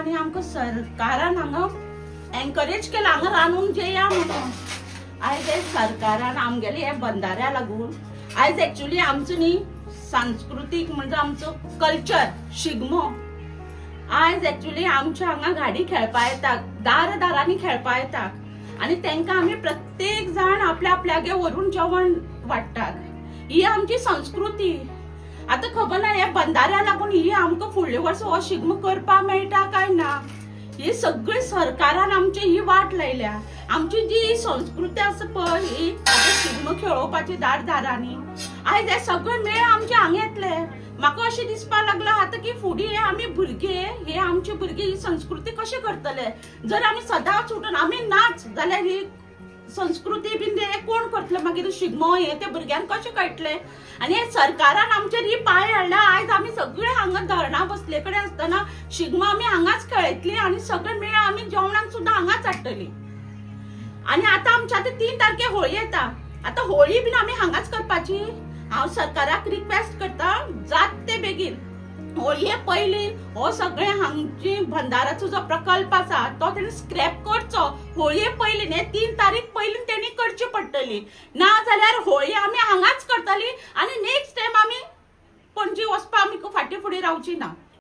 आनी आमकां सरकारान हांगा एनकरेज केला हांगा रांदून जेया म्हणून. आयज हे सरकारान आमगेले हे बंधाऱ्या लागून आयज एक्चुअली आमचो न्ही सांस्कृतीक म्हणजे आमचो कल्चर शिगमो आयज एक्चुअली आमच्या हांगा गाडी खेळपा येता, दारांनी खेळपा येता आनी तांकां आमी प्रत्येक जाण आपल्या आपल्यागे व्हरून जेवण वाडटात. ही आमची संस्कृती. आता खबर ना हे बंधाऱ्या लागून ही आमकां फुडले वर्स हो शिगमो करपा मेळटा काय ना. ही सगळी सरकारान आमची ही वाट लायल्या. आमची जी संस्कृती आसा पळय ही शिगमो खेळोवपाची दारांनी आयज हे सगळे मेळ आमचे हांगा येतले. म्हाका अशें दिसपा लागला आता की फुडें आमी भुरगे हे आमचे भुरगे ही संस्कृती कशें करतले. जर आमी सदांच उठून आमी नाच जाल्यार ही संस्कृती बीन हे कोण करतले. मागीर शिगमो हे ते भुरग्यांक कशें कळटले. आनी हे सरकारान आमचेर ही पाळी हाडल्या. आयज आमी सगळे हांगा धरणां बसले कडेन आसतना शिगमो आमी हांगाच खेळटली आनी सगळे मेळ आमी जेवणाक सुद्दां हांगाच हाडटली. आनी आतां आमच्या 3 तारखेक होळी येता. आतां होळी बीन आमी हांगाच करपाची. हांव सरकाराक रिक्वेस्ट करता जात ते बेगीन होळये पयलीं हो सगळे हांगची बंधाराचो जो प्रकल्प आसा तो तेणी स्क्रॅप करचो. होळये पयलीं हे 3 तारीख पयलीं तेणी करची पडटली. ना जाल्यार होळी आमी हांगाच करतली आनी नेक्स्ट टायम आमी पणजी वचपा आमी फाटीं फुडें रावची ना.